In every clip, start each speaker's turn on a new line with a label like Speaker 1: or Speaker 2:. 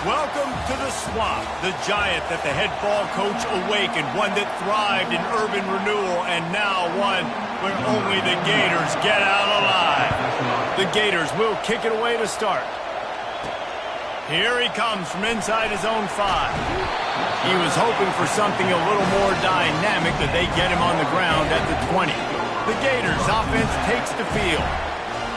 Speaker 1: Welcome to the swamp, the giant that the head ball coach awakened, one that thrived in urban renewal, and now one where only the Gators get out alive. The Gators will kick it away to start. Here he comes from inside his own 5. He was hoping for something a little more dynamic, that they get him on the ground at the 20. The Gators offense takes the field.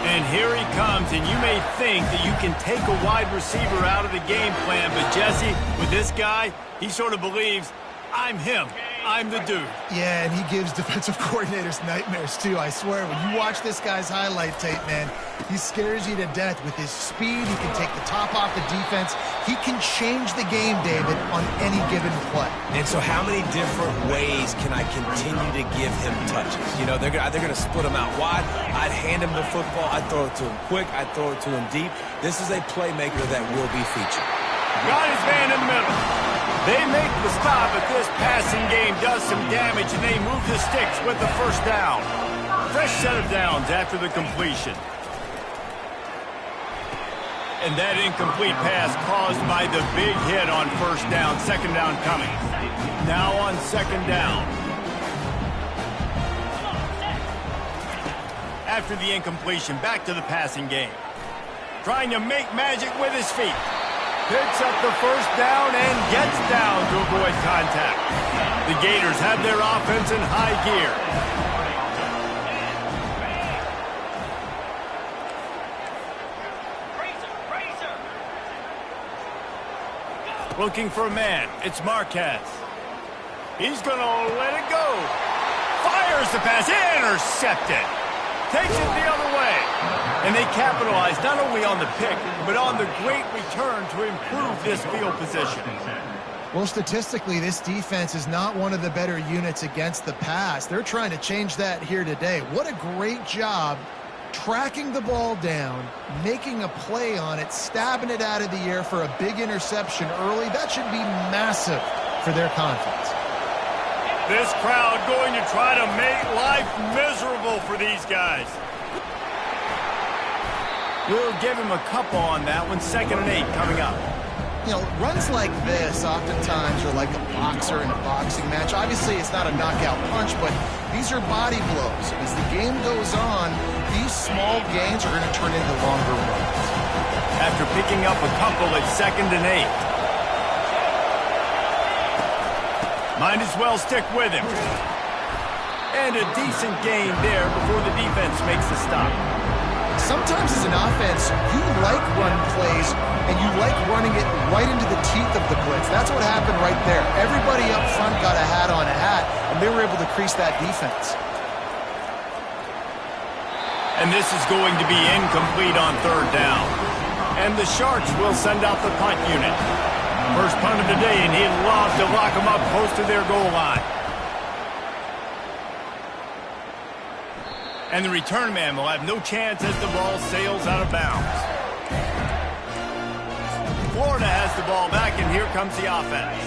Speaker 1: And here he comes, and you may think that you can take a wide receiver out of the game plan, but Jesse, with this guy, he sort of believes, I'm him. I'm the dude.
Speaker 2: Yeah, and he gives defensive coordinators nightmares, too. I swear, when you watch this guy's highlight tape, man, he scares you to death with his speed. He can take the top off the defense. He can change the game, David, on any given play.
Speaker 3: And so how many different ways can I continue to give him touches? You know, they're going to split him out wide. I'd hand him the football. I'd throw it to him quick. I'd throw it to him deep. This is a playmaker that will be featured.
Speaker 1: Got his man in the middle. They make the stop, but this passing game does some damage, and they move the sticks with the first down. Fresh set of downs after the completion. And that incomplete pass caused by the big hit on first down. Second down coming. Now on second down. After the incompletion, back to the passing game. Trying to make magic with his feet. Picks up the first down and gets down to avoid contact. The Gators have their offense in high gear. Looking for a man. It's Marquez. He's going to let it go. Fires the pass. Intercepted. Takes it the other way. And they capitalize not only on the pick, but on the great return to improve this field position.
Speaker 2: Well, statistically, this defense is not one of the better units against the pass. They're trying to change that here today. What a great job tracking the ball down, making a play on it, stabbing it out of the air for a big interception early. That should be massive for their confidence.
Speaker 1: This crowd going to try to make life miserable for these guys. We'll give him a couple on that one. 2nd and 8 coming up.
Speaker 2: You know, runs like this oftentimes are like a boxer in a boxing match. Obviously, it's not a knockout punch, but these are body blows. As the game goes on, these small gains are going to turn into longer runs.
Speaker 1: After picking up a couple at 2nd and 8. Might as well stick with him. And a decent gain there before the defense makes the stop.
Speaker 2: Sometimes as an offense, you like run plays, and you like running it right into the teeth of the blitz. That's what happened right there. Everybody up front got a hat on a hat, and they were able to crease that defense.
Speaker 1: And this is going to be incomplete on 3rd down. And the Sharks will send out the punt unit. First punt of the day, and he'd love to lock them up close to their goal line. And the return man will have no chance as the ball sails out of bounds. Florida has the ball back, and here comes the offense.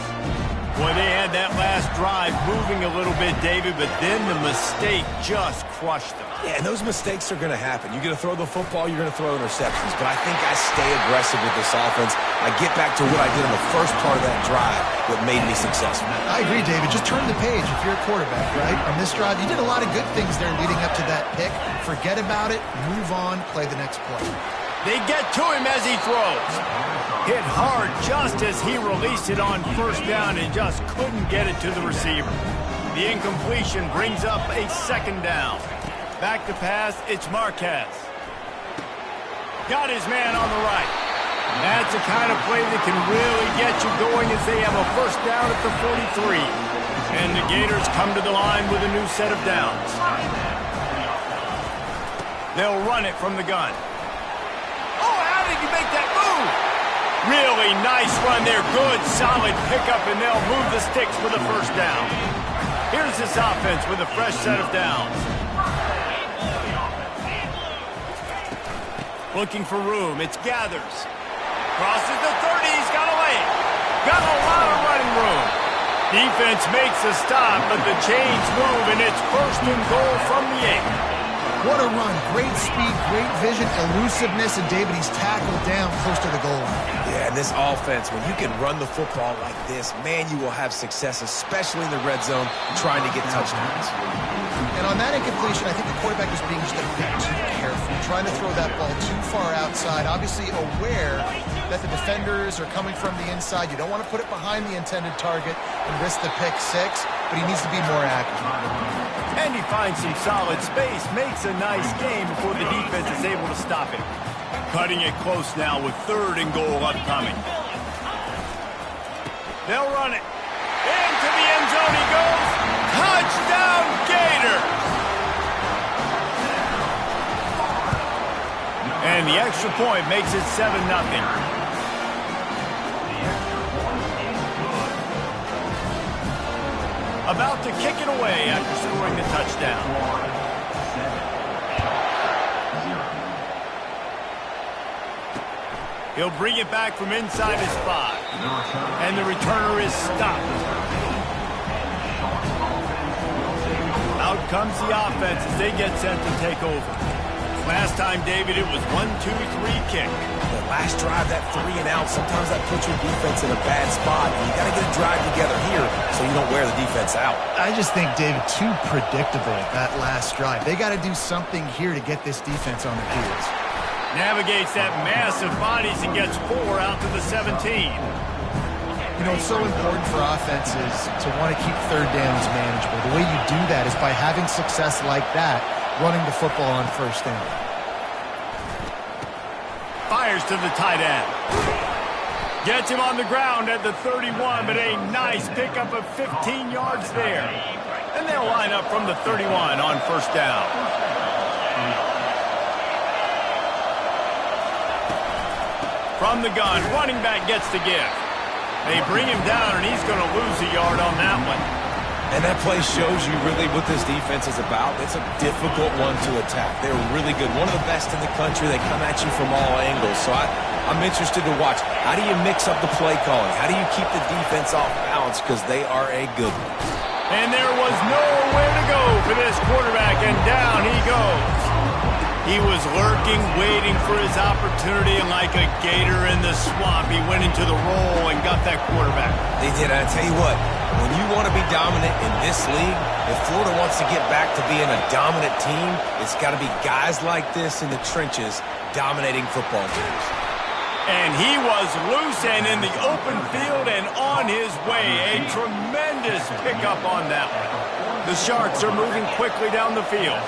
Speaker 1: Boy, they had that last drive moving a little bit, David, but then the mistake just crushed them.
Speaker 3: Yeah, and those mistakes are going to happen. You're going to throw the football, you're going to throw interceptions. But I think I stay aggressive with this offense. I get back to what I did in the first part of that drive, what made me successful.
Speaker 2: I agree, David. Just turn the page if you're a quarterback, right? On this drive, you did a lot of good things there leading up to that pick. Forget about it, move on, play the next play.
Speaker 1: They get to him as he throws. Hit hard just as he released it on first down and just couldn't get it to the receiver. The incompletion brings up a 2nd down. Back to pass, it's Marquez. Got his man on the right. That's the kind of play that can really get you going as they have a first down at the 43. And the Gators come to the line with a new set of downs. They'll run it from the gun. Oh, how did you make that move? Really nice run there. Good, solid pickup, and they'll move the sticks for the first down. Here's this offense with a fresh set of downs. Looking for room. It's Gathers. Crosses the 30. He's got a lane. Got a lot of running room. Defense makes a stop, but the chains move, and it's 1st and goal from the 8.
Speaker 2: What a run. Great speed, great vision, elusiveness, and David, he's tackled down close to the goal line.
Speaker 3: Yeah, and this offense, when you can run the football like this, man, you will have success, especially in the red zone, trying to get touchdowns.
Speaker 2: And on that incompletion, I think the quarterback was being just a bit too careful, trying to throw that ball too far outside, obviously aware that the defenders are coming from the inside. You don't want to put it behind the intended target and risk the pick six, but he needs to be more accurate.
Speaker 1: And he finds some solid space, makes a nice game before the defense is able to stop it. Cutting it close now with 3rd and goal upcoming. They'll run it. Into the end zone he goes. Touchdown, Gators! And the extra point makes it 7-0. About to kick it away after scoring the touchdown. He'll bring it back from inside his 5. And the returner is stopped. Out comes the offense as they get set to take over. Last time, David, it was 1-2-3 kick.
Speaker 3: The last drive, that 3 and out, sometimes that puts your defense in a bad spot. And you got to get a drive together here so you don't wear the defense out.
Speaker 2: I just think, David, too predictable that last drive. They got to do something here to get this defense on their heels.
Speaker 1: Navigates that massive bodies and gets 4 out to the 17.
Speaker 2: You know, it's so important for offenses to want to keep 3rd downs manageable. The way you do that is by having success like that, running the football on 1st down.
Speaker 1: Fires to the tight end. Gets him on the ground at the 31, but a nice pickup of 15 yards there. And they'll line up from the 31 on 1st down. From the gun, running back gets the gift. They bring him down, and he's going to lose a yard on that one.
Speaker 3: And that play shows you really what this defense is about. It's a difficult one to attack. They're really good. One of the best in the country. They come at you from all angles. So I'm interested to watch. How do you mix up the play calling? How do you keep the defense off balance? Because they are a good one.
Speaker 1: And there was nowhere to go for this quarterback, and down he goes. He was lurking, waiting for his opportunity, and like a gator in the swamp, he went into the roll and got that quarterback.
Speaker 3: They did. I tell you what, when you want to be dominant in this league, if Florida wants to get back to being a dominant team, it's got to be guys like this in the trenches dominating football teams.
Speaker 1: And he was loose and in the open field and on his way. A tremendous pickup on that one. The Sharks are moving quickly down the field.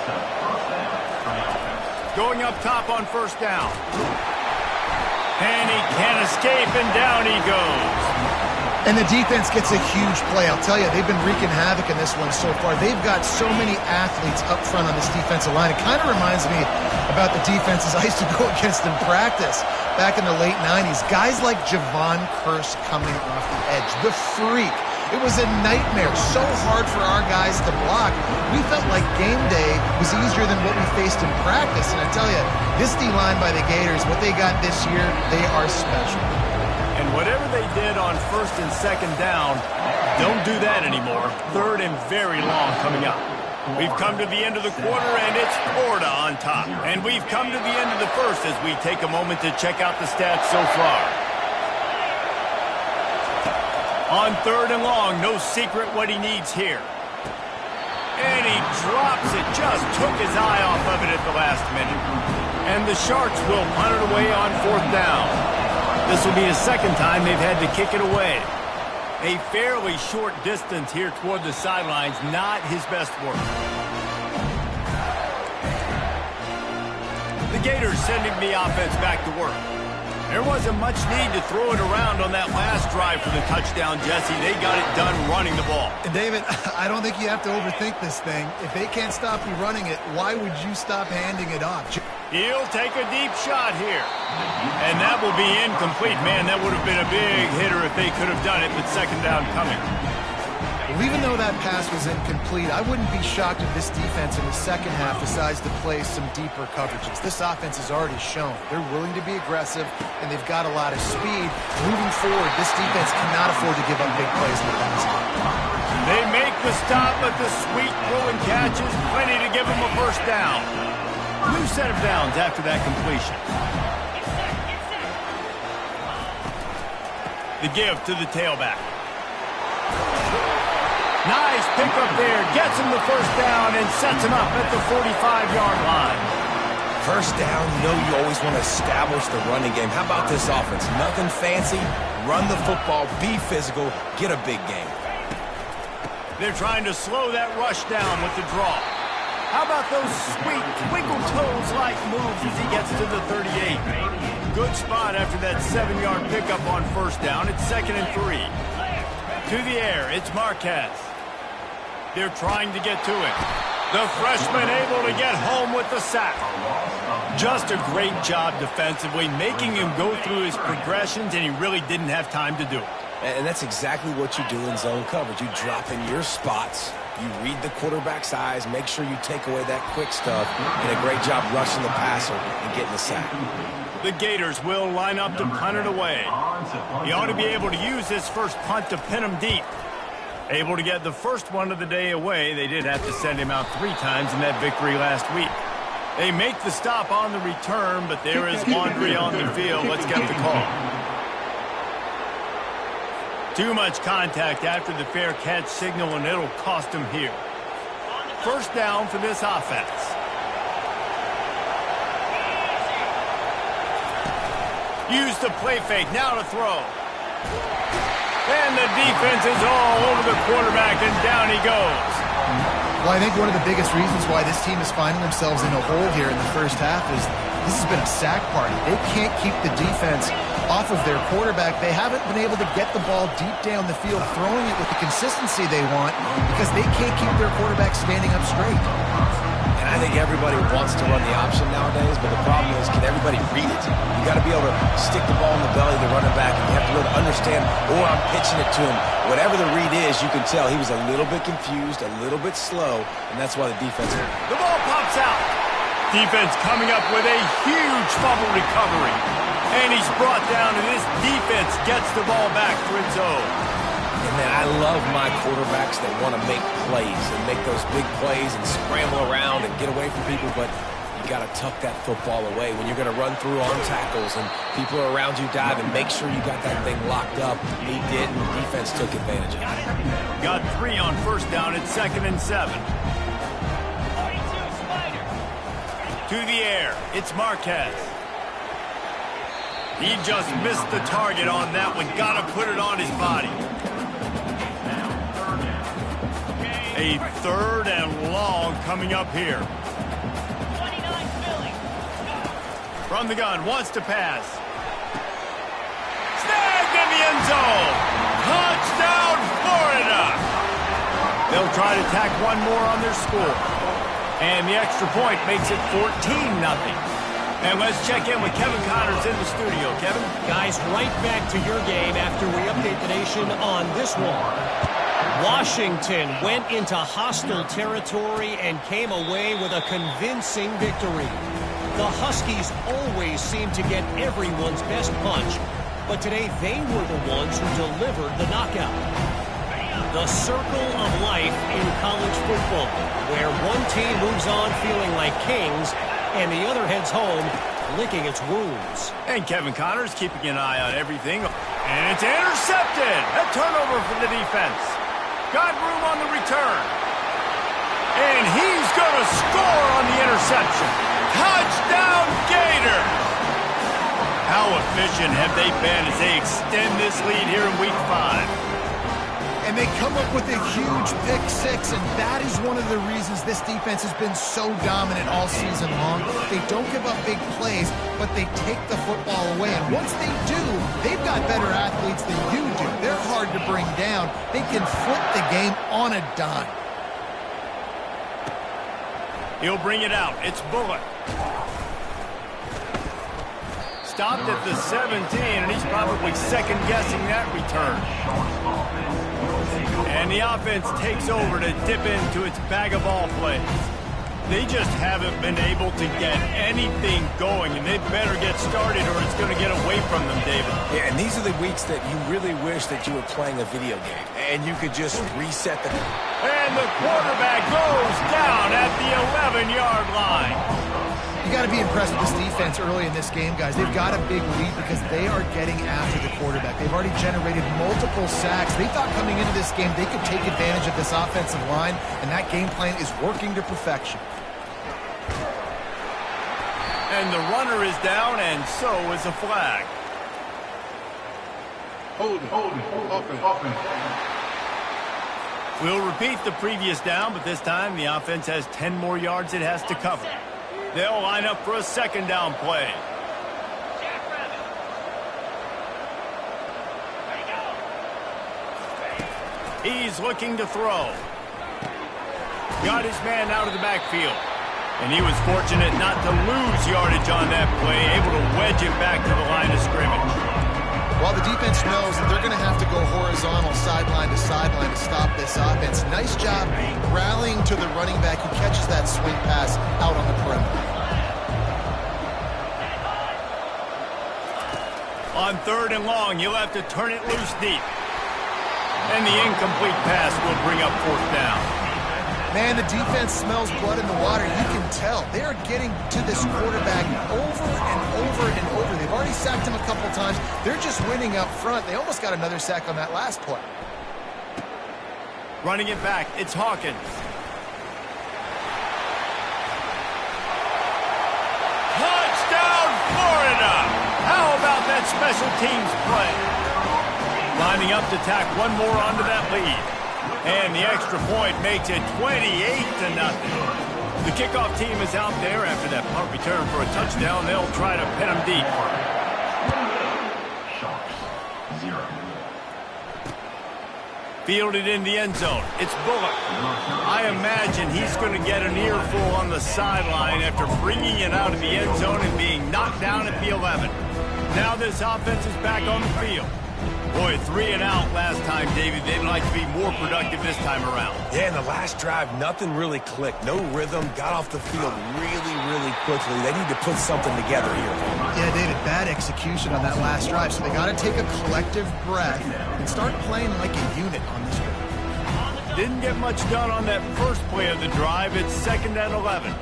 Speaker 1: Going up top on 1st down. And he can't escape, and down he goes.
Speaker 2: And the defense gets a huge play. I'll tell you, they've been wreaking havoc in this one so far. They've got so many athletes up front on this defensive line. It kind of reminds me about the defenses I used to go against in practice back in the late 90s. Guys like Javon Curse coming off the edge. The freak. It was a nightmare. So hard for our guys to block. We felt like game day was easier than what we faced in practice. And I tell you, this D-line by the Gators, what they got this year, they are special.
Speaker 1: And whatever they did on 1st and 2nd down, don't do that anymore. 3rd and very long coming up. We've come to the end of the quarter, and it's Florida on top. And we've come to the end of the 1st as we take a moment to check out the stats so far. On 3rd and long, no secret what he needs here. And he drops it, just took his eye off of it at the last minute. And the Sharks will punt it away on 4th down. This will be the 2nd time they've had to kick it away. A fairly short distance here toward the sidelines, not his best work. The Gators sending the offense back to work. There wasn't much need to throw it around on that last drive for the touchdown, Jesse. They got it done running the ball.
Speaker 2: And David, I don't think you have to overthink this thing. If they can't stop you running it, why would you stop handing it off?
Speaker 1: He'll take a deep shot here. And that will be incomplete. Man, that would have been a big hitter if they could have done it, but 2nd down coming.
Speaker 2: Well, even though that pass was incomplete, I wouldn't be shocked if this defense in the 2nd half decides to play some deeper coverages. This offense has already shown they're willing to be aggressive, and they've got a lot of speed. Moving forward, this defense cannot afford to give up big plays in the pass game.
Speaker 1: They make the stop, but the sweet throw and catch is plenty to give them a first down. New set of downs after that completion. The give to the tailback. Nice pickup there. Gets him the first down and sets him up at the 45-yard line.
Speaker 3: First down, you know you always want to establish the running game. How about this offense? Nothing fancy. Run the football, be physical, get a big game.
Speaker 1: They're trying to slow that rush down with the draw. How about those sweet twinkle toes-like moves as he gets to the 38? Good spot after that 7-yard pickup on first down. It's 2nd and 3. To the air, it's Marquez. They're trying to get to it. The freshman able to get home with the sack. Just a great job defensively, making him go through his progressions, and he really didn't have time to do it.
Speaker 3: And that's exactly what you do in zone coverage. You drop in your spots, you read the quarterback's eyes, make sure you take away that quick stuff, and a great job rushing the passer and getting the sack.
Speaker 1: The Gators will line up to punt it away. He ought to be able to use this first punt to pin him deep. Able to get the first one of the day away. They did have to send him out 3 times in that victory last week. They make the stop on the return, but there is laundry on the field. Let's get the call. Too much contact after the fair catch signal, and it'll cost him here. First down for this offense. Use the play fake, now to throw. And the defense is all over the quarterback, and down he goes.
Speaker 2: Well, I think one of the biggest reasons why this team is finding themselves in a hole here in the first half is this has been a sack party. They can't keep the defense off of their quarterback. They haven't been able to get the ball deep down the field, throwing it with the consistency they want because they can't keep their quarterback standing up straight.
Speaker 3: And I think everybody wants to run the option nowadays, but the problem is, can everybody read it? You got to be able to stick the ball in the belly of the running back, and you have to be able to understand, or I'm pitching it to him. Whatever the read is, you can tell he was a little bit confused, a little bit slow, and that's why the defense...
Speaker 1: The ball pops out. Defense coming up with a huge fumble recovery. And he's brought down, and this defense gets the ball back for its own.
Speaker 3: And man, I love my quarterbacks that want to make plays and make those big plays and scramble around and get away from people, but you got to tuck that football away when you're going to run through arm tackles and people are around you diving. Make sure you got that thing locked up. He did, and the defense took advantage of it.
Speaker 1: Got 3 on first down. It's 2nd and 7. To the air, it's Marquez. He just missed the target on that one. Got to put it on his body. A 3rd and long coming up here. From the gun, wants to pass. Snagged in the end zone. Touchdown, Florida. They'll try to tack one more on their score. And the extra point makes it 14-0. And let's check in with Kevin Connors in the studio. Kevin?
Speaker 4: Guys, right back to your game after we update the nation on this one. Washington went into hostile territory and came away with a convincing victory. The Huskies always seem to get everyone's best punch, but today they were the ones who delivered the knockout. The circle of life in college football, where one team moves on feeling like kings and the other heads home licking its wounds.
Speaker 1: And Kevin Connors keeping an eye on everything. And it's intercepted. A turnover for the defense. Got room on the return. And he's going to score on the interception. Touchdown, Gators! How efficient have they been as they extend this lead here in Week 5?
Speaker 2: And they come up with a huge pick 6, and that is one of the reasons this defense has been so dominant all season long. They don't give up big plays, but they take the football away. And once they do, they've got better athletes than you do. They're hard to bring down. They can flip the game on a dime.
Speaker 1: He'll bring it out. It's Bullock. Stopped at the 17, and he's probably second-guessing that return. And the offense takes over to dip into its bag of ball plays. They just haven't been able to get anything going, and they better get started or it's going to get away from them, David.
Speaker 3: Yeah, and these are the weeks that you really wish that you were playing a video game and you could just reset the...
Speaker 1: And the quarterback goes down at the 11-yard line.
Speaker 2: You got to be impressed with this defense early in this game, guys. They've got a big lead because they are getting after the quarterback. They've already generated multiple sacks. They thought coming into this game they could take advantage of this offensive line, and that game plan is working to perfection.
Speaker 1: And the runner is down, and so is a flag.
Speaker 5: Hold it.
Speaker 1: We'll repeat the previous down, but this time the offense has 10 more yards it has to cover. They'll line up for a second down play. He's looking to throw. Got his man out of the backfield. And he was fortunate not to lose yardage on that play, able to wedge it back to the line of scrimmage.
Speaker 2: While the defense knows that they're going to have to go horizontal sideline to stop this offense, nice job rallying to the running back who catches that swing pass out on the perimeter.
Speaker 1: On 3rd and long, you'll have to turn it loose deep. And the incomplete pass will bring up 4th down.
Speaker 2: Man, the defense smells blood in the water. You can tell. They are getting to this quarterback over and over and over. They've already sacked him a couple times. They're just winning up front. They almost got another sack on that last play.
Speaker 1: Running it back, it's Hawkins. Touchdown, Florida! How about that special teams play? Lining up to tack one more onto that lead. And the extra point makes it 28-0. The kickoff team is out there after that punt return for a touchdown. They'll try to pin them deep.
Speaker 5: Sharks, 0.
Speaker 1: Fielded in the end zone. It's Bullock. I imagine he's going to get an earful on the sideline after bringing it out of the end zone and being knocked down at the 11. Now this offense is back on the field. Boy, 3 and out last time, David. They'd like to be more productive this time around.
Speaker 3: Yeah, in the last drive, nothing really clicked. No rhythm, got off the field really quickly. They need to put something together here.
Speaker 2: Yeah, David, bad execution on that last drive. So they got to take a collective breath and start playing like a unit on this one.
Speaker 1: Didn't get much done on that first play of the drive. It's 2nd and 11.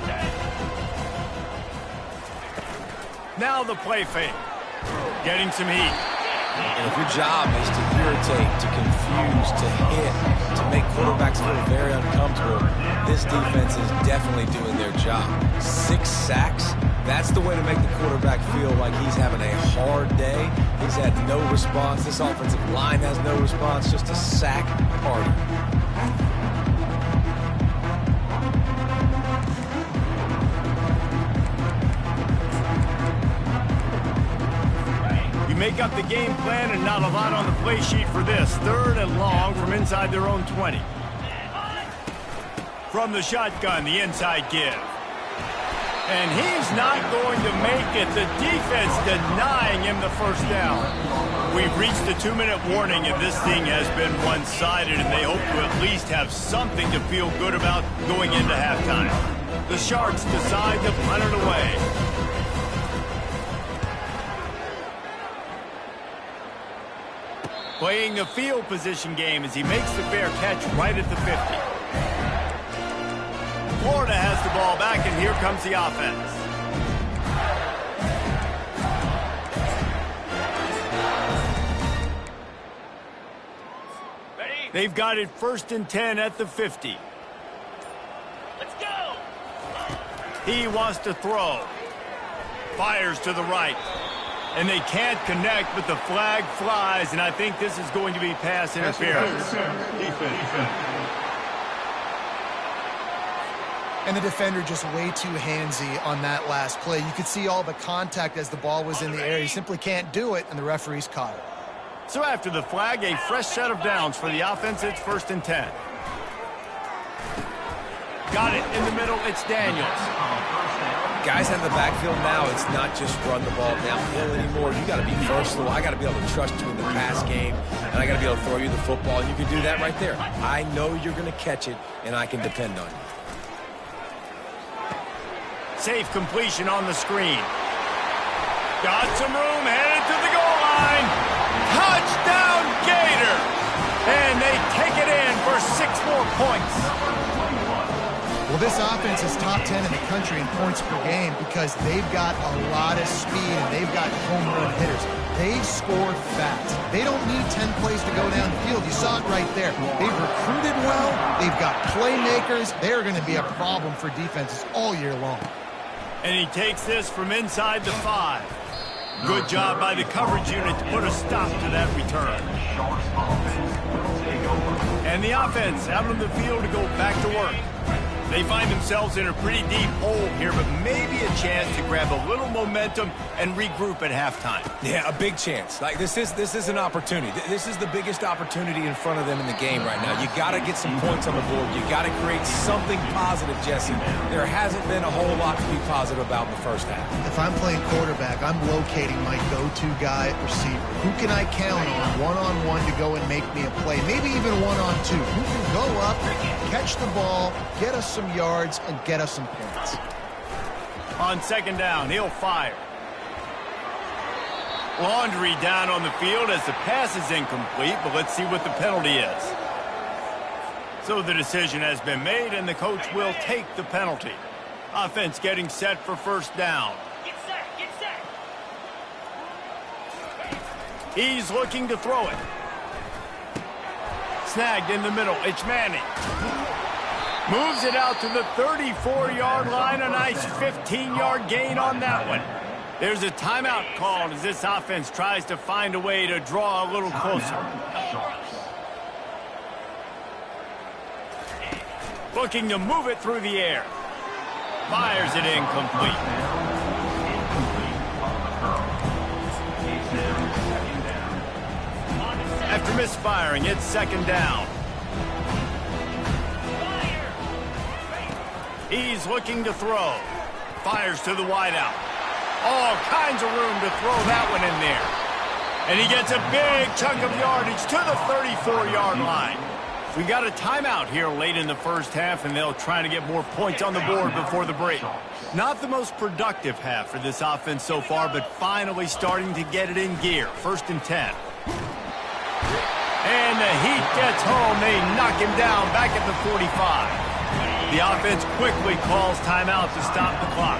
Speaker 1: Now the play fake. Getting some heat.
Speaker 3: And if your job is to irritate, to confuse, to hit, to make quarterbacks feel very uncomfortable, this defense is definitely doing their job. 6 sacks, that's the way to make the quarterback feel like he's having a hard day. He's had no response. This offensive line has no response, just a sack party.
Speaker 1: Make up the game plan and not a lot on the play sheet for this. 3rd and long from inside their own 20. From the shotgun, the inside give. And he's not going to make it. The defense denying him the first down. We've reached the 2-minute warning, and this thing has been one-sided, and they hope to at least have something to feel good about going into halftime. The Sharks decide to punt it away. Playing the field position game as he makes the fair catch right at the 50. Florida has the ball back, and here comes the offense. Ready? They've got it 1st and 10 at the 50. Let's go! He wants to throw. Fires to the right. And they can't connect, but the flag flies, and I think this is going to be pass interference.
Speaker 2: And the defender just way too handsy on that last play. You could see all the contact as the ball was in the air. He simply can't do it, and the referee's caught it.
Speaker 1: So after the flag, a fresh set of downs for the offense. It's 1st and 10. Got it in the middle. It's Daniels.
Speaker 3: Guys in the backfield now, it's not just run the ball downhill anymore. You got to be versatile. I got to be able to trust you in the pass game, and I got to be able to throw you the football. And you can do that right there. I know you're going to catch it, and I can depend on you.
Speaker 1: safe completion on the screen. Got some room, headed to the goal line. Touchdown, Gator! And they take it in for 6 more points.
Speaker 2: Well, this offense is top 10 in the country in points per game because they've got a lot of speed and they've got home run hitters. They score fast. They don't need 10 plays to go downfield. You saw it right there. They've recruited well. They've got playmakers. They're going to be a problem for defenses all year long.
Speaker 1: And he takes this from inside the 5. Good job by the coverage unit to put a stop to that return. And the offense out on the field to go back to work. They find themselves in a pretty deep hole here, but maybe a chance to grab a little momentum and regroup at halftime.
Speaker 3: Yeah, a big chance. Like this is an opportunity. This is the biggest opportunity in front of them in the game right now. You got to get some points on the board. You got to create something positive, Jesse. There hasn't been a whole lot to be positive about in the first half.
Speaker 2: If I'm playing quarterback, I'm locating my go-to guy at receiver. Who can I count on one-on-one to go and make me a play? Maybe even one-on-two. Who can go up, catch the ball, get us some yards, and get us some points.
Speaker 1: On second down, he'll fire. Laundry down on the field as the pass is incomplete, but let's see what the penalty is. So the decision has been made, and the coach will take the penalty. Offense getting set for first down.
Speaker 6: Get set, get set.
Speaker 1: He's looking to throw it. Snagged in the middle. It's Manning. Moves it out to the 34-yard line. A nice 15-yard gain on that one. There's a timeout called as this offense tries to find a way to draw a little closer. Looking to move it through the air. Fires it incomplete. After misfiring, it's second down. He's looking to throw. Fires to the wideout. All kinds of room to throw that one in there. And he gets a big chunk of yardage to the 34-yard line. We got a timeout here late in the first half, and they'll try to get more points on the board before the break. Not the most productive half for this offense so far, but finally starting to get it in gear. 1st and 10. And the heat gets home. They knock him down back at the 45. The offense quickly calls timeout to stop the clock.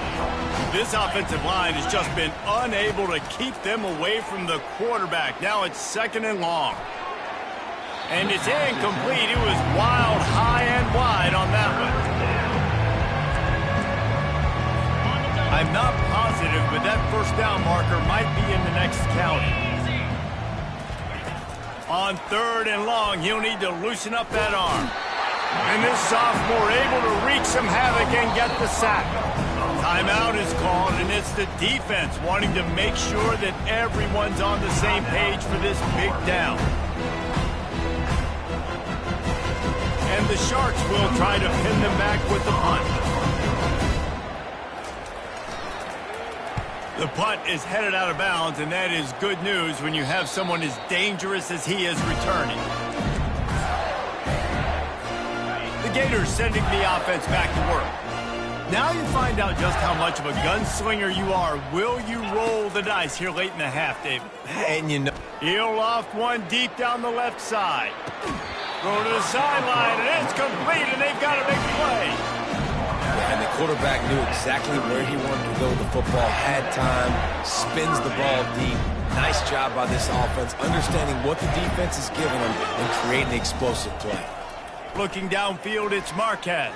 Speaker 1: This offensive line has just been unable to keep them away from the quarterback. Now it's 2nd and long. And it's incomplete. It was wild, high and wide on that one. I'm not positive, but that first down marker might be in the next county. On 3rd and long, he'll need to loosen up that arm. And this sophomore able to wreak some havoc and get the sack. Timeout is called, and it's the defense wanting to make sure that everyone's on the same page for this big down. And the Sharks will try to pin them back with the punt. The punt is headed out of bounds, and that is good news when you have someone as dangerous as he is returning. The Gators sending the offense back to work. Now you find out just how much of a gunslinger you are. Will you roll the dice here late in the half, David?
Speaker 3: And you know,
Speaker 1: He'll loft one deep down the left side. Go to the sideline, and it's complete, and they've got a big play.
Speaker 3: and the quarterback knew exactly where he wanted to go with the football, had time, spins the ball deep. Nice job by this offense, understanding what the defense is giving them and creating the explosive play.
Speaker 1: Looking downfield, it's Marquez.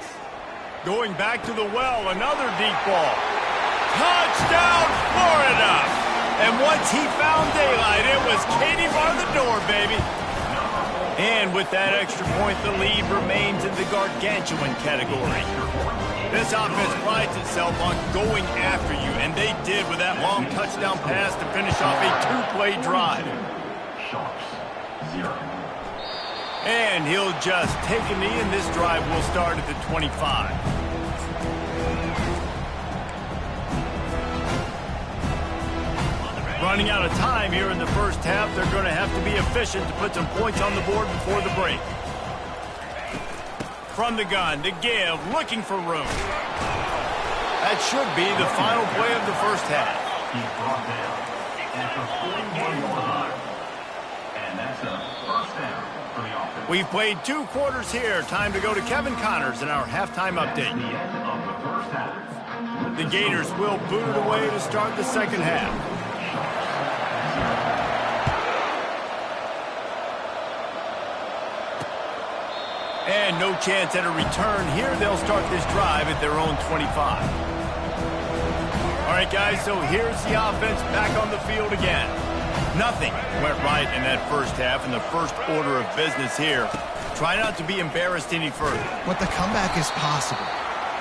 Speaker 1: Going back to the well, another deep ball. Touchdown, Florida! And once he found daylight, it was Katie bar the door, baby. And with that extra point, the lead remains in the gargantuan category. This offense prides itself on going after you, and they did with that long touchdown pass to finish off a two-play drive. And he'll just take a knee, and this drive will start at the 25. Running out of time here in the first half. They're going to have to be efficient to put some points on the board before the break. From the gun to give, looking for room. That should be the final play of the first half.
Speaker 5: He's brought down at the 41-yard line. And that's a first down for the offense.
Speaker 1: We've played 2 quarters here. Time to go to Kevin Connors in our halftime update.
Speaker 5: The end of the first half.
Speaker 1: The Gators will boot it away to start the second half. And no chance at a return here. They'll start this drive at their own 25. All right, guys, so here's the offense back on the field again. Nothing went right in that first half, and the first order of business here. Try not to be embarrassed any further.
Speaker 2: But the comeback is possible.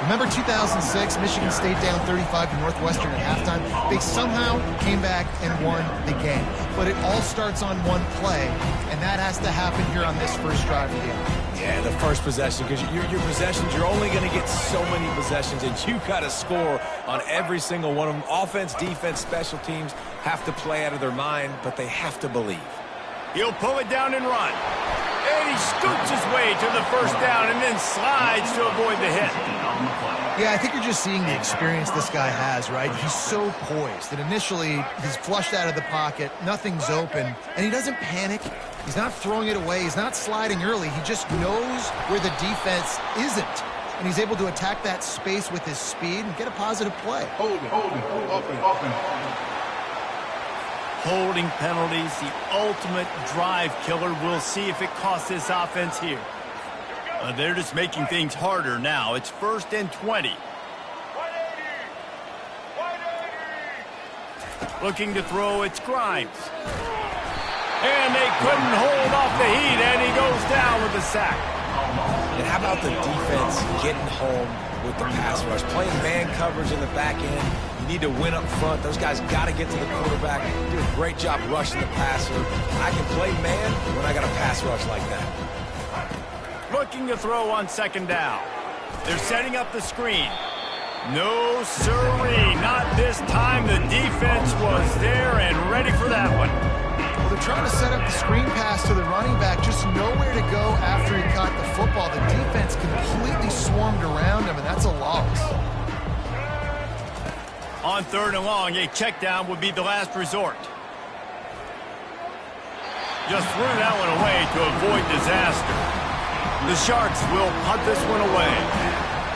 Speaker 2: Remember 2006, Michigan State down 35 to Northwestern at halftime? They somehow came back and won the game. But it all starts on one play, and that has to happen here on this first drive of the game.
Speaker 3: Yeah, the first possession, because your possessions, you're only going to get so many possessions, and you got to score on every single one of them. Offense, defense, special teams have to play out of their mind, but they have to believe.
Speaker 1: He'll pull it down and run. And he scoots his way to the first down and then slides to avoid the hit.
Speaker 2: Yeah, I think you're just seeing the experience this guy has, right? He's so poised that initially he's flushed out of the pocket, nothing's open, and he doesn't panic. He's not throwing it away. He's not sliding early. He just knows where the defense isn't, and he's able to attack that space with his speed and get a positive play.
Speaker 1: Holding penalties, the ultimate drive killer. We'll see if it costs this offense here. They're just making things harder now. It's 1st and 20. Looking to throw, it's Grimes. And they couldn't hold off the heat, and he goes down with a sack.
Speaker 3: And how about the defense getting home with the pass rush? Playing man coverage in the back end. You need to win up front. Those guys got to get to the quarterback. Do a great job rushing the passer. I can play man when I got a pass rush like that.
Speaker 1: Looking to throw on 2nd down. They're setting up the screen. No sirree, not this time. The defense was there and ready for that one.
Speaker 2: Well, they're trying to set up the screen pass to the running back, just nowhere to go after he caught the football. The defense completely swarmed around him, and that's a loss.
Speaker 1: On 3rd and long, a check down would be the last resort. Just threw that one away to avoid disaster. The Sharks will punt this one away.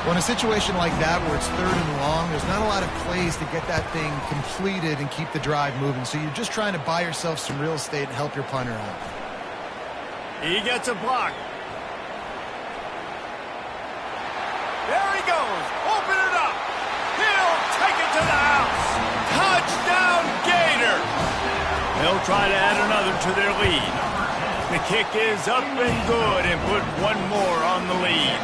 Speaker 2: Well, in a situation like that where it's 3rd and long, there's not a lot of plays to get that thing completed and keep the drive moving. So you're just trying to buy yourself some real estate and help your punter out.
Speaker 1: He gets a block. There he goes. Open it up. He'll take it to the house. Touchdown, Gators. They'll try to add another to their lead. The kick is up and good and put one more on the lead.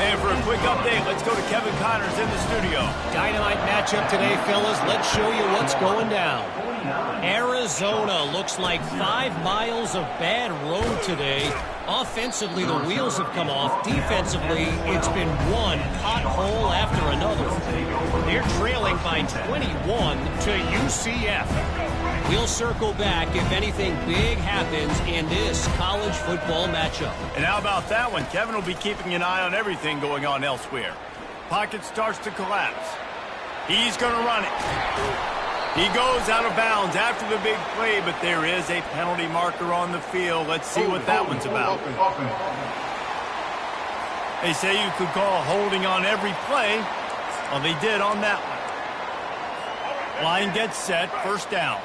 Speaker 1: And for a quick update, let's go to Kevin Connors in the studio.
Speaker 4: Dynamite matchup today, fellas. Let's show you what's going down. Arizona looks like 5 miles of bad road today. Offensively, the wheels have come off. Defensively, it's been one pothole after another. They're trailing by 21 to UCF. We'll circle back if anything big happens in this college football matchup.
Speaker 1: And how about that one? Kevin will be keeping an eye on everything going on elsewhere. Pocket starts to collapse. He's going to run it. He goes out of bounds after the big play, but there is a penalty marker on the field. Let's see what that one's about. They say you could call holding on every play. Well, they did on that one. Line gets set, 1st down.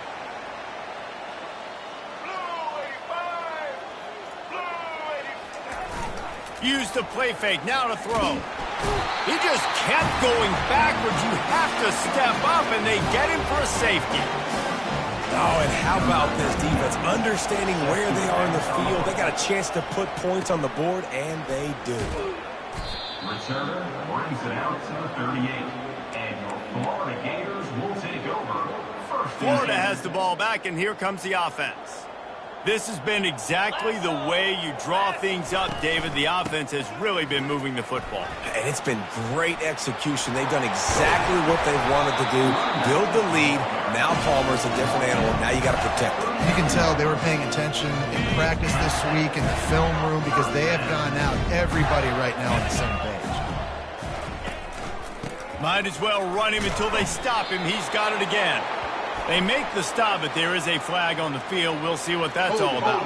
Speaker 1: Use the play fake, now to throw. He just kept going backwards. You have to step up, and they get him for a safety.
Speaker 3: Oh, and how about this defense? Understanding where they are in the field. They got a chance to put points on the board, and they do.
Speaker 5: Returner brings it out to the 38. And your Florida Gators will take over.
Speaker 1: Florida has the ball back, and here comes the offense. This has been exactly the way you draw things up, David. The offense has really been moving the football.
Speaker 3: And it's been great execution. They've done exactly what they've wanted to do. Build the lead. Now Palmer's a different animal. Now you got to protect it.
Speaker 2: You can tell they were paying attention in practice this week in the film room because they have gone out, everybody right now on the same page.
Speaker 1: Might as well run him until they stop him. He's got it again. They make the stop, but there is a flag on the field. We'll see what that's all about.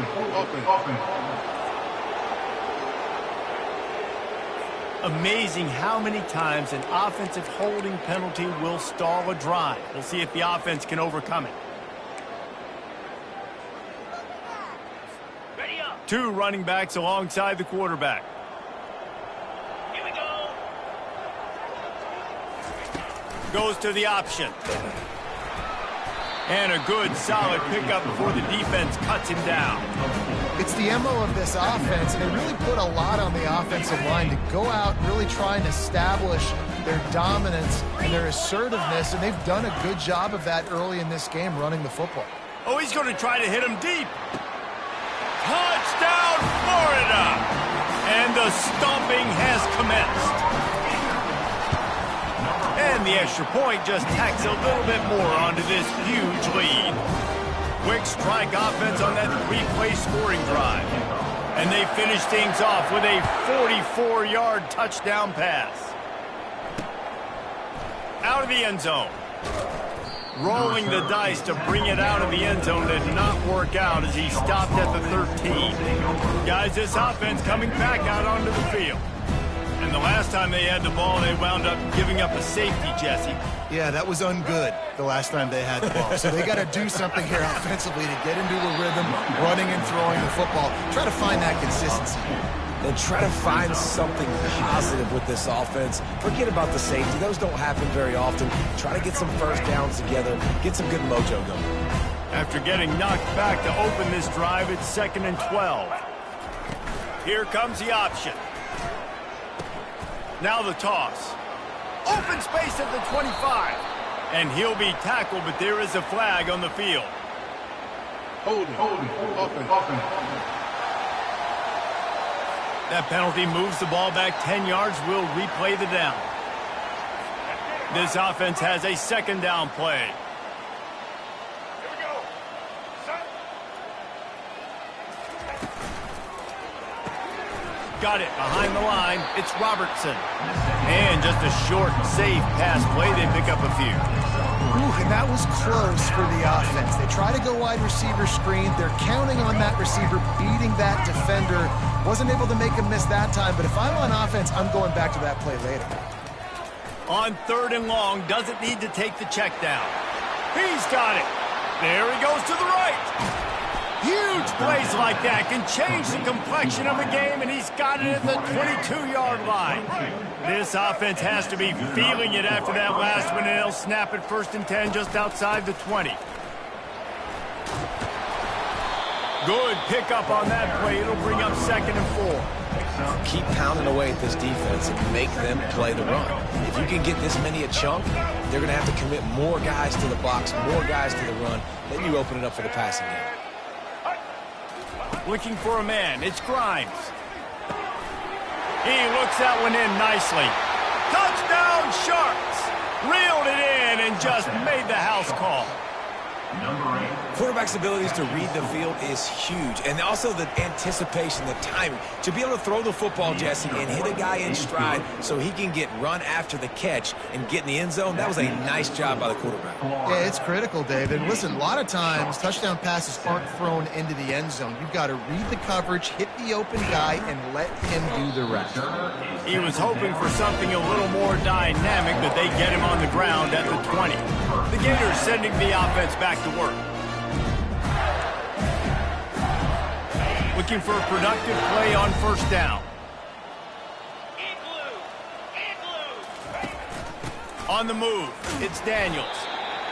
Speaker 1: Amazing how many times an offensive holding penalty will stall a drive. We'll see if the offense can overcome it.
Speaker 6: Ready up.
Speaker 1: 2 running backs alongside the quarterback.
Speaker 6: Here we go.
Speaker 1: Goes to the option. And a good, solid pickup before the defense cuts him down.
Speaker 2: It's the MO of this offense, and they really put a lot on the offensive line to go out and really try and establish their dominance and their assertiveness, and they've done a good job of that early in this game running the football.
Speaker 1: Oh, he's going to try to hit him deep. Touchdown, Florida! And the stomping has commenced. And the extra point just tacks a little bit more onto this huge lead. Quick strike offense on that 3-play scoring drive. And they finish things off with a 44-yard touchdown pass. Out of the end zone. Rolling the dice to bring it out of the end zone did not work out as he stopped at the 13. Guys, this offense coming back out onto the field. And the last time they had the ball, they wound up giving up a safety, Jesse.
Speaker 2: Yeah, that was ungood the last time they had the ball. So they got to do something here offensively to get into a rhythm, running and throwing the football. Try to find that consistency.
Speaker 3: And try to find something positive with this offense. Forget about the safety. Those don't happen very often. Try to get some first downs together. Get some good mojo going.
Speaker 1: After getting knocked back to open this drive, it's 2nd and 12. Here comes the option. Now the toss. Open space at the 25. And he'll be tackled, but there is a flag on the field.
Speaker 7: Holding.
Speaker 1: That penalty moves the ball back 10 yards. We'll replay the down. This offense has a 2nd down play.
Speaker 6: Here we go. Set.
Speaker 1: Got it behind the line. It's Robertson. And just a short, safe pass play. They pick up a few.
Speaker 2: Ooh, and that was close for the offense. They try to go wide receiver screen. They're counting on that receiver beating that defender. Wasn't able to make him miss that time, but if I'm on offense, I'm going back to that play later.
Speaker 1: On 3rd and long, doesn't need to take the check down. He's got it. There he goes to the right. Huge plays like that can change the complexion of a game, and he's got it at the 22-yard line. This offense has to be feeling it after that last one, and they'll snap it 1st and 10 just outside the 20. Good pickup on that play. It'll bring up 2nd and 4.
Speaker 3: Keep pounding away at this defense and make them play the run. If you can get this many a chunk, they're going to have to commit more guys to the box, more guys to the run. Then you open it up for the passing game.
Speaker 1: Looking for a man. It's Grimes. He looks that one in nicely. Touchdown, Sharks! Reeled it in and just made the house call.
Speaker 3: Quarterback's abilities to read the field is huge, and also the anticipation, the timing. To be able to throw the football, Jesse, and hit a guy in stride so he can get run after the catch and get in the end zone, that was a nice job by the quarterback.
Speaker 2: Yeah, it's critical, David. Listen, a lot of times touchdown passes aren't thrown into the end zone. You've got to read the coverage, hit the open guy, and let him do the rest.
Speaker 1: He was hoping for something a little more dynamic, but they get him on the ground at the 20. The Gators sending the offense back to work. Looking for a productive play on 1st down. On the move, it's Daniels.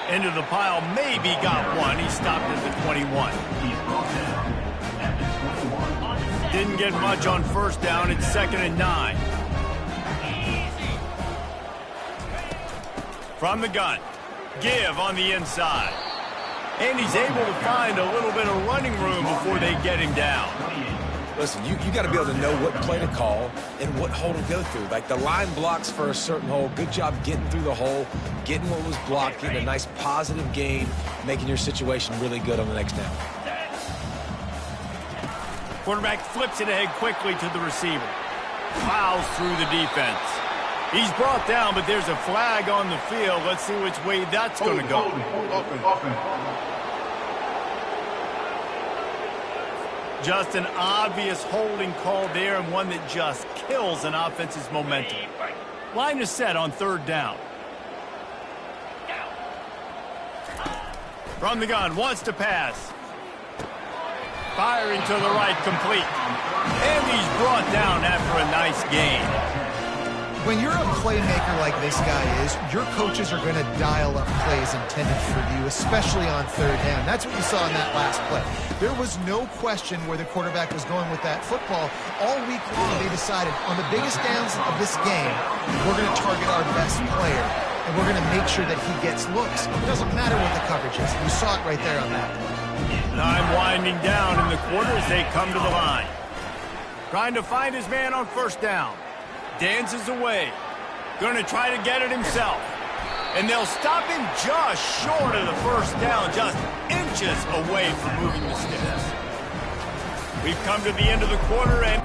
Speaker 1: Into the pile, maybe got one. He stopped at the 21. Didn't get much on 1st down. It's 2nd and 9. From the gun. Give on the inside. And he's able to find a little bit of running room before they get him down.
Speaker 3: Listen, you got to be able to know what play to call and what hole to go through. Like the line blocks for a certain hole. Good job getting through the hole, getting what was blocked, getting a nice positive gain, making your situation really good on the next down.
Speaker 1: Quarterback flips it ahead quickly to the receiver. Fouls through the defense. He's brought down, but there's a flag on the field. Let's see which way that's going to go. Just an obvious holding call there, and one that just kills an offense's momentum. Line is set on third down. From the gun, wants to pass. Firing to the right, complete. And he's brought down after a nice gain.
Speaker 2: When you're a playmaker like this guy is, your coaches are going to dial up plays intended for you, especially on third down. That's what you saw in that last play. There was no question where the quarterback was going with that football. All week long, they decided on the biggest downs of this game, we're going to target our best player, and we're going to make sure that he gets looks. It doesn't matter what the coverage is. You saw it right there on that play.
Speaker 1: Time winding down in the quarter as they come to the line. Trying to find his man on first down. Dances away. Going to try to get it himself. And they'll stop him just short of the first down, just inches away from moving the sticks. We've come to the end of the quarter, and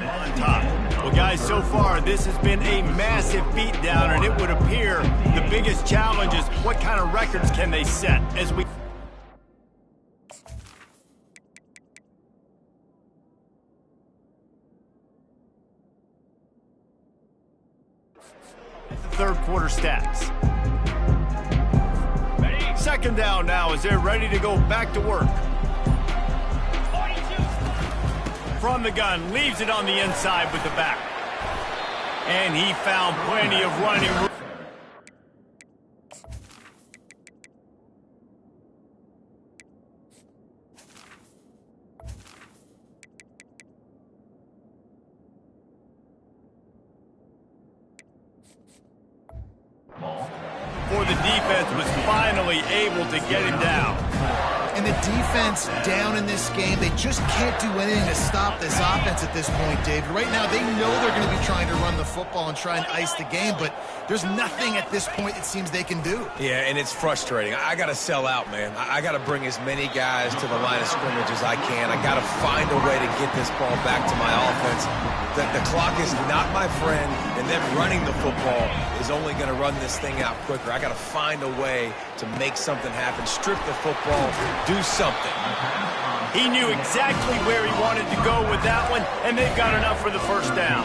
Speaker 1: on top. Well, guys, so far, this has been a massive beatdown, and it would appear the biggest challenge is what kind of records can they set as we... Third quarter stats. Ready? Second down now as they're ready to go back to work. From the gun, leaves it on the inside with the back. And he found plenty of running room. For the defense was finally able to get him down.
Speaker 2: And the defense down in this game, they just can't do anything to stop this offense at this point, David. Right now, they know they're going to be trying to run the football and try and ice the game, but there's nothing at this point it seems they can do.
Speaker 3: Yeah, and it's frustrating. I got to sell out, man. I got to bring as many guys to the line of scrimmage as I can. I got to find a way to get this ball back to my offense. The clock is not my friend, and them running the football is only going to run this thing out quicker. I got to find a way to make something happen, strip the football, do something.
Speaker 1: He knew exactly where he wanted to go with that one, and they've got enough for the first down.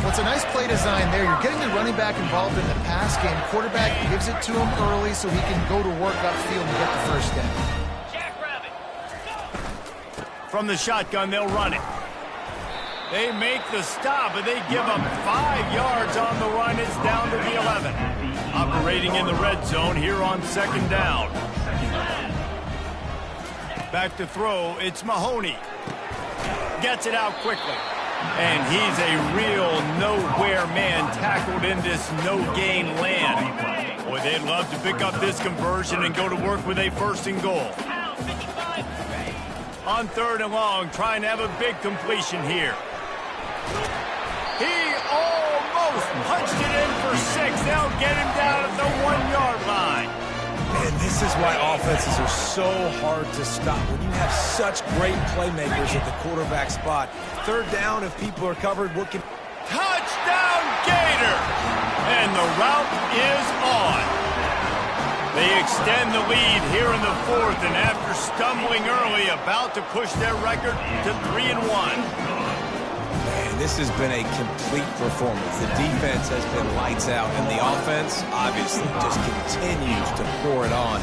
Speaker 2: Well, it's a nice play design there. You're getting the running back involved in the pass game. Quarterback gives it to him early so he can go to work upfield and get the first down.
Speaker 1: From the shotgun, they'll run it. They make the stop, and they give up 5 yards on the run. It's down to the 11. Operating in the red zone here on second down. Back to throw, it's Mahoney. Gets it out quickly. And he's a real nowhere man tackled in this no-gain land. Boy, they'd love to pick up this conversion and go to work with a first and goal. On third and long, trying to have a big completion here. He almost punched it in for 6. They'll get him down at the 1-yard line.
Speaker 3: Man, this is why offenses are so hard to stop. When you have such great playmakers at the quarterback spot. Third down, if people are covered, what can...
Speaker 1: Touchdown, Gator! And the route is on. They extend the lead here in the fourth, and after stumbling early, about to push their record to 3-1.
Speaker 3: Man, this has been a complete performance. The defense has been lights out, and the offense, obviously, just continues to pour it on.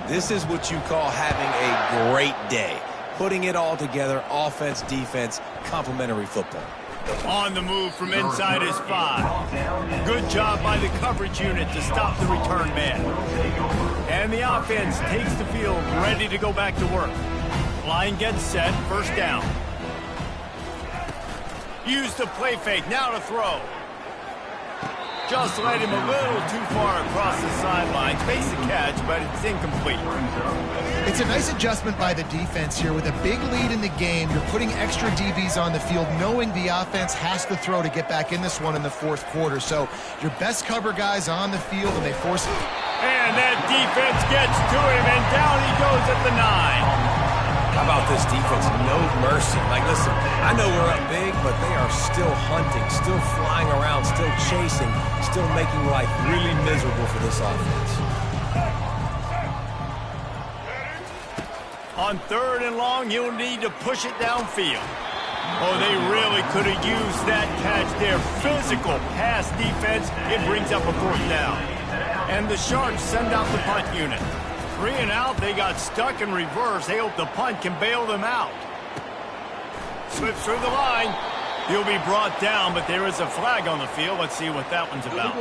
Speaker 3: This is what you call having a great day. Putting it all together, offense, defense, complementary football.
Speaker 1: On the move from inside his 5. Good job by the coverage unit to stop the return man. And the offense takes the field, ready to go back to work. Line gets set, first down. Use the play fake, now to throw. Just led him a little too far across the sidelines. Makes the catch, but it's incomplete.
Speaker 2: It's a nice adjustment by the defense here. With a big lead in the game, you're putting extra DBs on the field, knowing the offense has to throw to get back in this one in the fourth quarter. So your best cover guys on the field, and they force it.
Speaker 1: And that defense gets to him, and down he goes at the 9.
Speaker 3: How about this defense? No mercy. Like, listen, I know we're up big, but they are still hunting, still flying around, still chasing, still making life really miserable for this offense.
Speaker 1: On 3rd and long, you'll need to push it downfield. Oh, they really could have used that catch there. Physical pass defense. It brings up a 4th down. And the Sharks send out the punt unit. 3 and out, they got stuck in reverse. They hope the punt can bail them out. Slips through the line. He'll be brought down, but there is a flag on the field. Let's see what that one's about.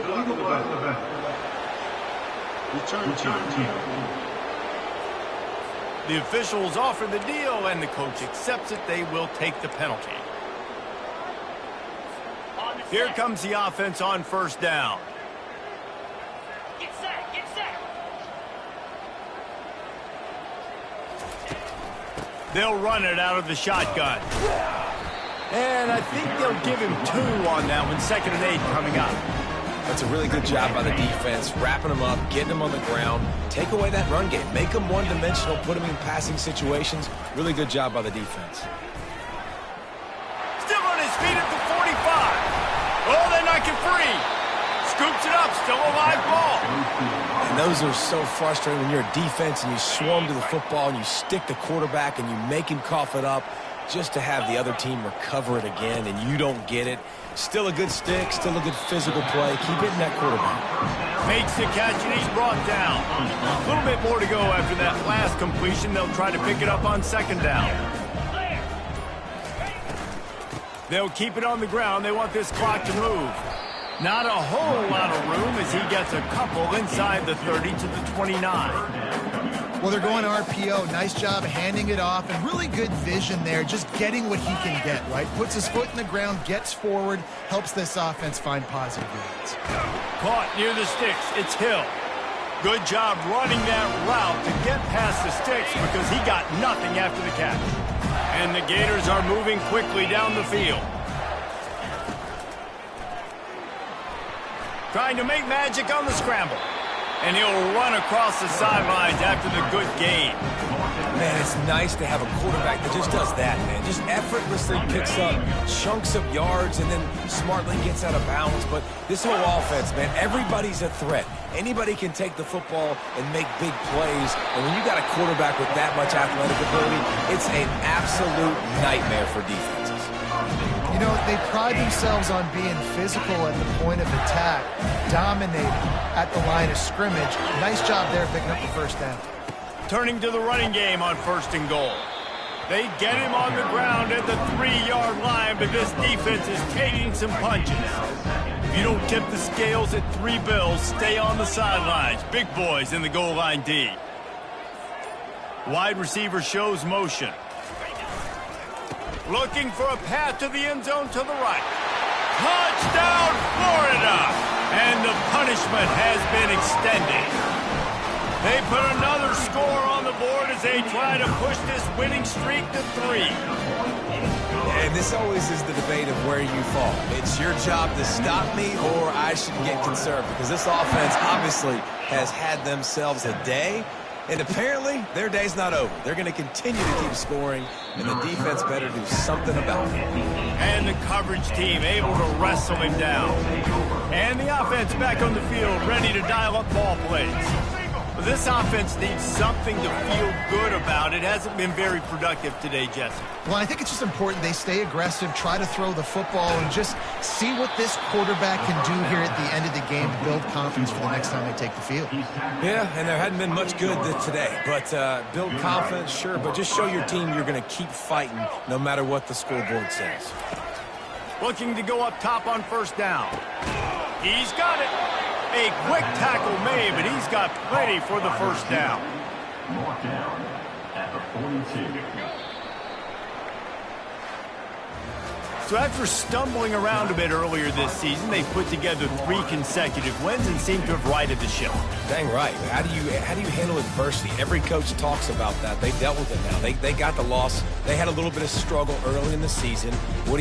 Speaker 1: The officials offer the deal, and the coach accepts it. They will take the penalty. Here comes the offense on 1st down.
Speaker 6: Get set, get set.
Speaker 1: They'll run it out of the shotgun. And I think they'll give him 2 on that one. 2nd and 8 coming up.
Speaker 3: That's a really good job by the defense, wrapping them up, getting them on the ground, take away that run game, make them one-dimensional, put them in passing situations. Really good job by the defense.
Speaker 1: Still on his feet at the 45. Oh, they knock it free. Scoops it up, still a live ball.
Speaker 3: And those are so frustrating when you're a defense and you swarm to the football and you stick the quarterback and you make him cough it up just to have the other team recover it again and you don't get it. Still a good stick, still a good physical play. Keep hitting that quarterback.
Speaker 1: Makes the catch and he's brought down. A little bit more to go after that last completion. They'll try to pick it up on 2nd down. They'll keep it on the ground. They want this clock to move. Not a whole lot of room as he gets a couple inside the 30 to the 29.
Speaker 2: Well, they're going RPO. Nice job handing it off, and really good vision there, just getting what he can get, right? Puts his foot in the ground, gets forward, helps this offense find positive units.
Speaker 1: Caught near the sticks. It's Hill. Good job running that route to get past the sticks because he got nothing after the catch. And the Gators are moving quickly down the field. Trying to make magic on the scramble. And he'll run across the sidelines after the good gain.
Speaker 3: Man, it's nice to have a quarterback that just does that, man. Just effortlessly picks up chunks of yards and then smartly gets out of bounds. But this whole offense, man, everybody's a threat. Anybody can take the football and make big plays. And when you got a quarterback with that much athletic ability, it's an absolute nightmare for defenses.
Speaker 2: You know, they pride themselves on being physical at the point of attack, dominating at the line of scrimmage. Nice job there picking up the 1st down.
Speaker 1: Turning to the running game on 1st and goal. They get him on the ground at the 3-yard line, but this defense is taking some punches. If you don't tip the scales at 3 bills, stay on the sidelines. Big boys in the goal line D. Wide receiver shows motion. Looking for a path to the end zone to the right. Touchdown, Florida! And the punishment has been extended. They put another score on the board as they try to push this winning streak to 3.
Speaker 3: And this always is the debate of where you fall. It's your job to stop me or I should get conservative because this offense obviously has had themselves a day. And apparently, their day's not over. They're going to continue to keep scoring, and the defense better do something about it.
Speaker 1: And the coverage team able to wrestle him down. And the offense back on the field, ready to dial up ball plays. This offense needs something to feel good about. It hasn't been very productive today, Jesse.
Speaker 2: Well, I think it's just important they stay aggressive, try to throw the football, and just see what this quarterback can do here at the end of the game to build confidence for the next time they take the field.
Speaker 3: Yeah, and there hadn't been much good today. But build confidence, sure, but just show your team you're going to keep fighting no matter what the scoreboard says.
Speaker 1: Looking to go up top on 1st down. He's got it. A quick tackle made, but he's got plenty for the 1st down.
Speaker 5: Marked down at the 42.
Speaker 1: So after stumbling around a bit earlier this season, they put together 3 consecutive wins and seem to have righted the ship.
Speaker 3: Dang right. How do you handle adversity? Every coach talks about that. They dealt with it now. They got the loss. They had a little bit of struggle early in the season. What do